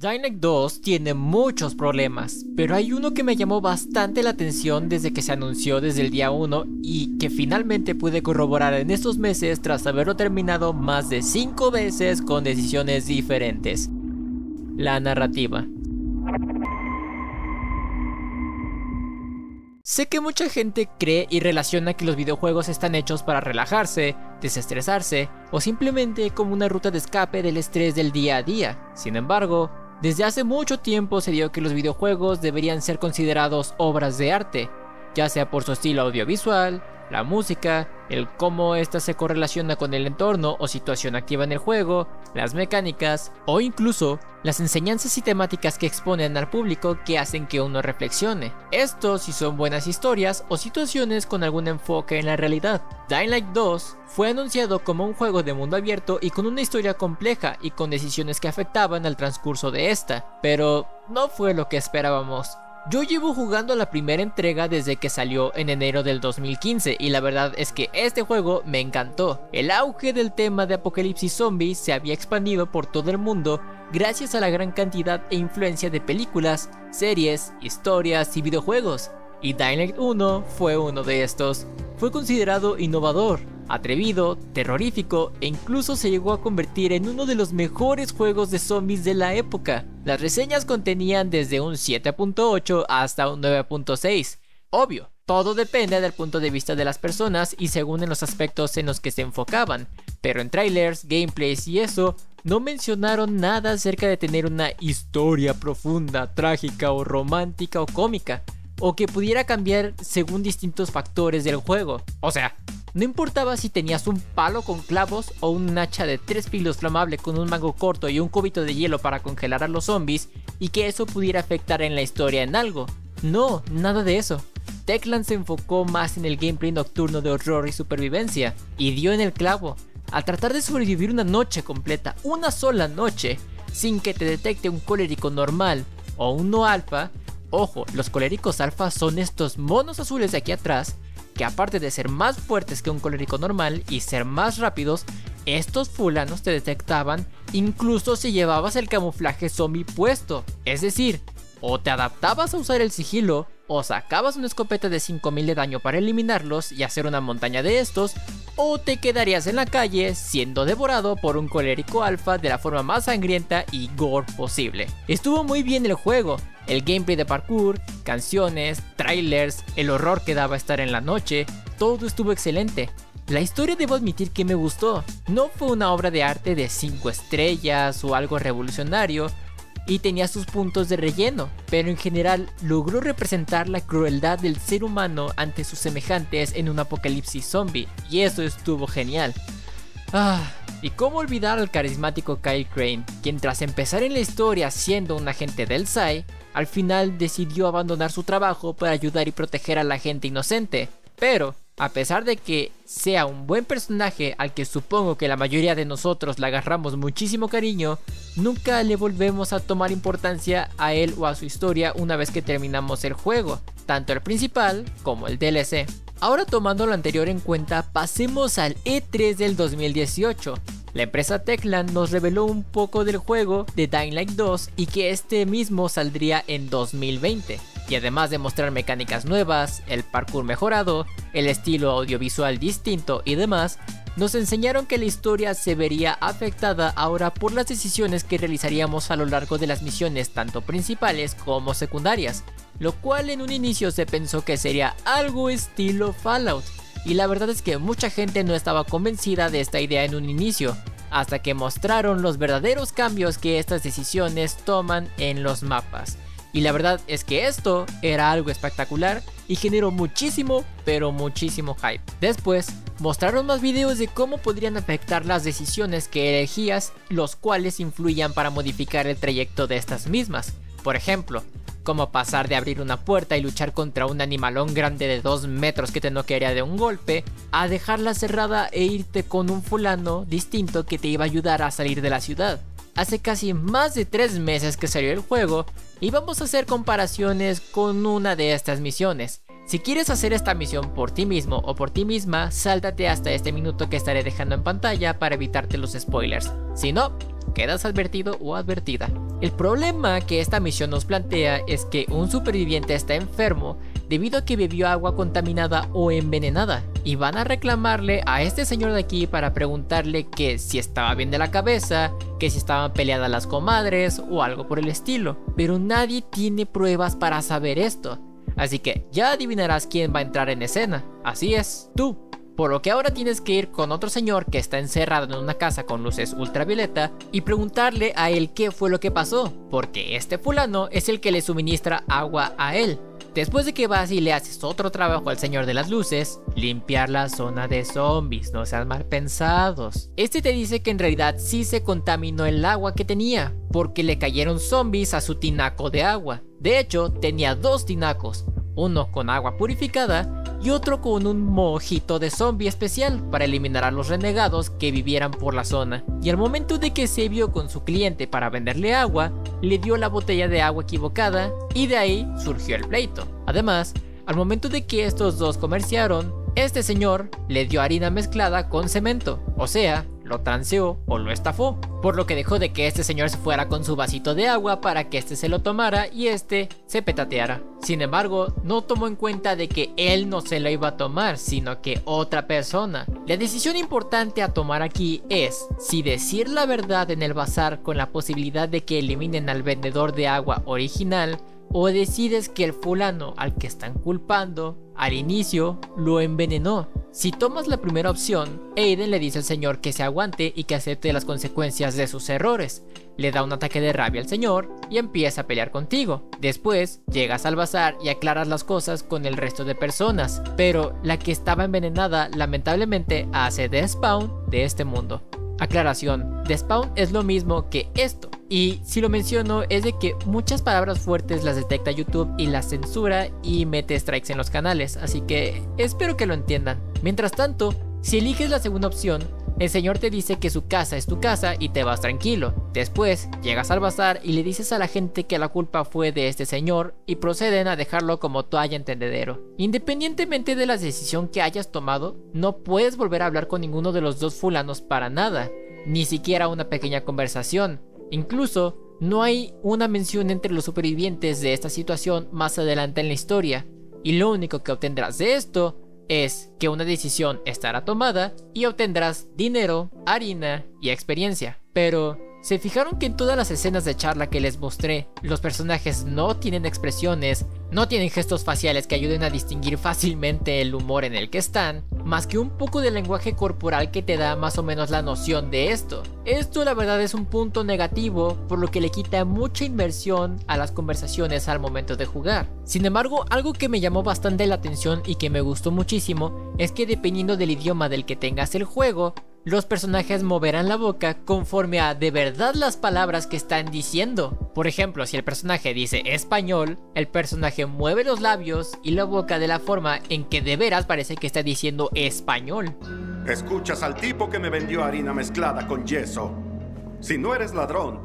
Dying Light 2 tiene muchos problemas, pero hay uno que me llamó bastante la atención desde que se anunció desde el día 1 y que finalmente pude corroborar en estos meses tras haberlo terminado más de 5 veces con decisiones diferentes: la narrativa. Sé que mucha gente cree y relaciona que los videojuegos están hechos para relajarse, desestresarse o simplemente como una ruta de escape del estrés del día a día. Sin embargo, desde hace mucho tiempo se dio que los videojuegos deberían ser considerados obras de arte, ya sea por su estilo audiovisual, la música, el cómo ésta se correlaciona con el entorno o situación activa en el juego, las mecánicas o incluso las enseñanzas y temáticas que exponen al público que hacen que uno reflexione. Esto si son buenas historias o situaciones con algún enfoque en la realidad. Dying Light 2 fue anunciado como un juego de mundo abierto y con una historia compleja y con decisiones que afectaban al transcurso de esta, pero no fue lo que esperábamos. Yo llevo jugando la primera entrega desde que salió en enero del 2015 y la verdad es que este juego me encantó. El auge del tema de apocalipsis zombie se había expandido por todo el mundo gracias a la gran cantidad e influencia de películas, series, historias y videojuegos. Y Dying Light 1 fue uno de estos. Fue considerado innovador, atrevido, terrorífico e incluso se llegó a convertir en uno de los mejores juegos de zombies de la época. Las reseñas contenían desde un 7.8 hasta un 9.6. Obvio, todo depende del punto de vista de las personas y según en los aspectos en los que se enfocaban, pero en trailers, gameplays y eso, no mencionaron nada acerca de tener una historia profunda, trágica o romántica o cómica, o que pudiera cambiar según distintos factores del juego. O sea, no importaba si tenías un palo con clavos o un hacha de 3 filos flamable con un mango corto y un cubito de hielo para congelar a los zombies y que eso pudiera afectar en la historia en algo. No, nada de eso. Techland se enfocó más en el gameplay nocturno de horror y supervivencia y dio en el clavo. Al tratar de sobrevivir una noche completa, una sola noche, sin que te detecte un colérico normal o un no alfa. Ojo, los coléricos alfa son estos monos azules de aquí atrás, que aparte de ser más fuertes que un colérico normal y ser más rápidos, estos fulanos te detectaban incluso si llevabas el camuflaje zombie puesto. Es decir, o te adaptabas a usar el sigilo, o sacabas una escopeta de 5000 de daño para eliminarlos y hacer una montaña de estos, o te quedarías en la calle siendo devorado por un colérico alfa de la forma más sangrienta y gore posible. Estuvo muy bien el juego. El gameplay de parkour, canciones, trailers, el horror que daba estar en la noche, todo estuvo excelente. La historia debo admitir que me gustó. No fue una obra de arte de 5 estrellas o algo revolucionario, y tenía sus puntos de relleno, pero en general logró representar la crueldad del ser humano ante sus semejantes en un apocalipsis zombie, y eso estuvo genial. Y cómo olvidar al carismático Kyle Crane, quien tras empezar en la historia siendo un agente del SAI, al final decidió abandonar su trabajo para ayudar y proteger a la gente inocente. Pero, a pesar de que sea un buen personaje al que supongo que la mayoría de nosotros le agarramos muchísimo cariño, nunca le volvemos a tomar importancia a él o a su historia una vez que terminamos el juego, tanto el principal como el DLC. Ahora, tomando lo anterior en cuenta, pasemos al E3 del 2018. La empresa Techland nos reveló un poco del juego de Dying Light 2 y que este mismo saldría en 2020. Y además de mostrar mecánicas nuevas, el parkour mejorado, el estilo audiovisual distinto y demás, nos enseñaron que la historia se vería afectada ahora por las decisiones que realizaríamos a lo largo de las misiones tanto principales como secundarias, lo cual en un inicio se pensó que sería algo estilo Fallout, y la verdad es que mucha gente no estaba convencida de esta idea en un inicio, hasta que mostraron los verdaderos cambios que estas decisiones toman en los mapas. Y la verdad es que esto era algo espectacular y generó muchísimo, pero muchísimo hype. Después mostraron más videos de cómo podrían afectar las decisiones que elegías, los cuales influían para modificar el trayecto de estas mismas. Por ejemplo, cómo pasar de abrir una puerta y luchar contra un animalón grande de 2 metros que te noquearía de un golpe, a dejarla cerrada e irte con un fulano distinto que te iba a ayudar a salir de la ciudad. Hace casi más de 3 meses que salió el juego y vamos a hacer comparaciones con una de estas misiones. Si quieres hacer esta misión por ti mismo o por ti misma, sáltate hasta este minuto que estaré dejando en pantalla para evitarte los spoilers. Si no, quedas advertido o advertida. El problema que esta misión nos plantea es que un superviviente está enfermo debido a que bebió agua contaminada o envenenada, y van a reclamarle a este señor de aquí para preguntarle que si estaba bien de la cabeza, que si estaban peleadas las comadres o algo por el estilo, pero nadie tiene pruebas para saber esto, así que ya adivinarás quién va a entrar en escena. Así es, tú. Por lo que ahora tienes que ir con otro señor que está encerrado en una casa con luces ultravioleta y preguntarle a él qué fue lo que pasó, porque este fulano es el que le suministra agua a él. Después de que vas y le haces otro trabajo al señor de las luces, limpiar la zona de zombies, no sean mal pensados. Este te dice que en realidad sí se contaminó el agua que tenía, porque le cayeron zombies a su tinaco de agua. De hecho, tenía dos tinacos, uno con agua purificada y otro con un mojito de zombie especial para eliminar a los renegados que vivieran por la zona. Y al momento de que se vio con su cliente para venderle agua, le dio la botella de agua equivocada y de ahí surgió el pleito. Además, al momento de que estos dos comerciaron, este señor le dio harina mezclada con cemento, o sea, lo transeó o lo estafó, por lo que dejó de que este señor se fuera con su vasito de agua para que este se lo tomara y este se petateara. Sin embargo, no tomó en cuenta de que él no se lo iba a tomar, sino que otra persona. La decisión importante a tomar aquí es si decir la verdad en el bazar con la posibilidad de que eliminen al vendedor de agua original, o decides que el fulano al que están culpando al inicio lo envenenó. Si tomas la primera opción, Aiden le dice al señor que se aguante y que acepte las consecuencias de sus errores. Le da un ataque de rabia al señor y empieza a pelear contigo. Después llegas al bazar y aclaras las cosas con el resto de personas, pero la que estaba envenenada lamentablemente hace despawn de este mundo. Aclaración, despawn es lo mismo que esto, y si lo menciono es de que muchas palabras fuertes las detecta YouTube y las censura y mete strikes en los canales, así que espero que lo entiendan. Mientras tanto, si eliges la segunda opción, el señor te dice que su casa es tu casa y te vas tranquilo. Después llegas al bazar y le dices a la gente que la culpa fue de este señor y proceden a dejarlo como toalla en tendedero. Independientemente de la decisión que hayas tomado, no puedes volver a hablar con ninguno de los dos fulanos para nada, ni siquiera una pequeña conversación. Incluso no hay una mención entre los supervivientes de esta situación más adelante en la historia, y lo único que obtendrás de esto es que una decisión estará tomada y obtendrás dinero, harina y experiencia. Pero, ¿se fijaron que en todas las escenas de charla que les mostré, los personajes no tienen expresiones, no tienen gestos faciales que ayuden a distinguir fácilmente el humor en el que están, más que un poco de lenguaje corporal que te da más o menos la noción de esto? Esto la verdad es un punto negativo, por lo que le quita mucha inmersión a las conversaciones al momento de jugar. Sin embargo, algo que me llamó bastante la atención y que me gustó muchísimo es que dependiendo del idioma del que tengas el juego, los personajes moverán la boca conforme a de verdad las palabras que están diciendo. Por ejemplo, si el personaje dice español, el personaje mueve los labios y la boca de la forma en que de veras parece que está diciendo español. Escuchas al tipo que me vendió harina mezclada con yeso. Si no eres ladrón,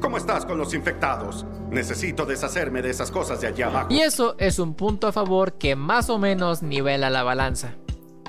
¿cómo estás con los infectados? Necesito deshacerme de esas cosas de allá abajo. Y eso es un punto a favor que más o menos nivela la balanza.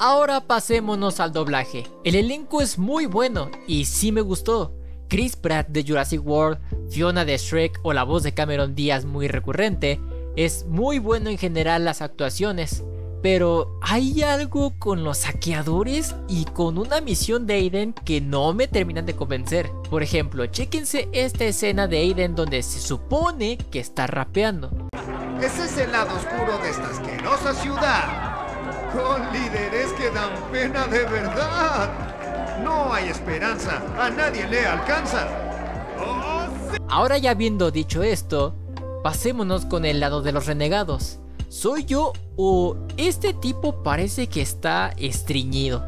Ahora pasémonos al doblaje. El elenco es muy bueno y sí me gustó. Chris Pratt de Jurassic World, Fiona de Shrek o la voz de Cameron Díaz muy recurrente. Es muy bueno en general las actuaciones, pero hay algo con los saqueadores y con una misión de Aiden que no me terminan de convencer. Por ejemplo, chéquense esta escena de Aiden donde se supone que está rapeando. Ese es el lado oscuro de esta asquerosa ciudad. Con líderes que dan pena de verdad. No hay esperanza, a nadie le alcanza. ¡Oh, sí! Ahora ya habiendo dicho esto, pasémonos con el lado de los renegados. ¿Soy yo o este tipo parece que está estreñido?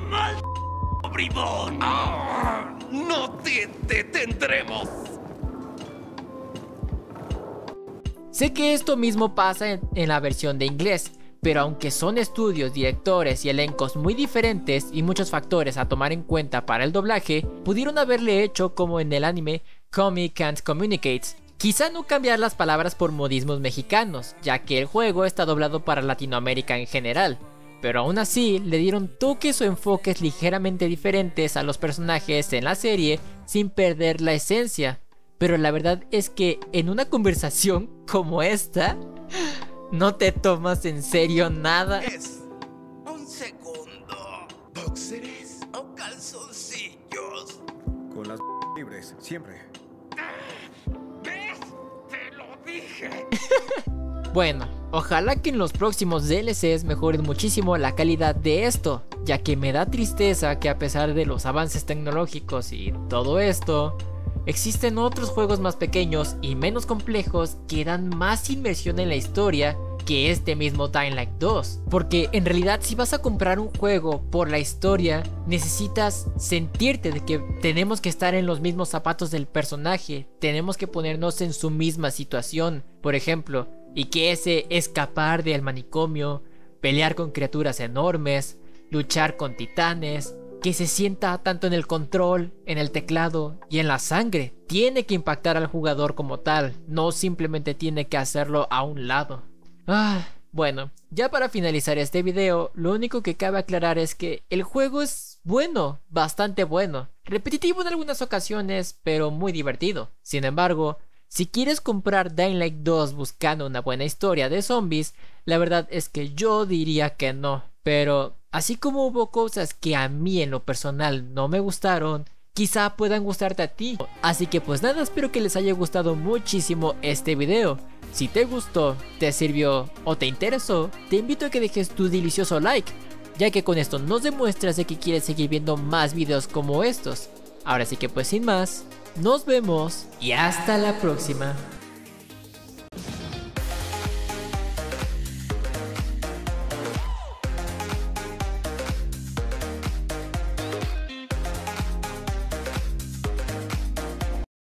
¡Mal bribón! ¡No te detendremos! Sé que esto mismo pasa en la versión de inglés, pero aunque son estudios, directores y elencos muy diferentes y muchos factores a tomar en cuenta para el doblaje, pudieron haberle hecho como en el anime Kami Can't Communicate. Quizá no cambiar las palabras por modismos mexicanos, ya que el juego está doblado para Latinoamérica en general, pero aún así le dieron toques o enfoques ligeramente diferentes a los personajes en la serie sin perder la esencia. Pero la verdad es que en una conversación como esta, no te tomas en serio nada. Un segundo. ¿Boxers o calzoncillos? Con las libres, siempre. ¿Ves? Te lo dije. Bueno, ojalá que en los próximos DLCs mejoren muchísimo la calidad de esto, ya que me da tristeza que a pesar de los avances tecnológicos y todo esto, existen otros juegos más pequeños y menos complejos que dan más inmersión en la historia que este mismo Dying Light 2. Porque en realidad si vas a comprar un juego por la historia, necesitas sentirte de que tenemos que estar en los mismos zapatos del personaje, tenemos que ponernos en su misma situación, por ejemplo, y que ese escapar del manicomio, pelear con criaturas enormes, luchar con titanes, que se sienta tanto en el control, en el teclado y en la sangre, tiene que impactar al jugador como tal, no simplemente tiene que hacerlo a un lado. Bueno, ya para finalizar este video, lo único que cabe aclarar es que el juego es bueno, bastante bueno, repetitivo en algunas ocasiones, pero muy divertido. Sin embargo, si quieres comprar Dying Light 2 buscando una buena historia de zombies, la verdad es que yo diría que no. Pero así como hubo cosas que a mí en lo personal no me gustaron, quizá puedan gustarte a ti. Así que pues nada, espero que les haya gustado muchísimo este video. Si te gustó, te sirvió o te interesó, te invito a que dejes tu delicioso like, ya que con esto nos demuestras de que quieres seguir viendo más videos como estos. Ahora sí que pues sin más, nos vemos y hasta la próxima.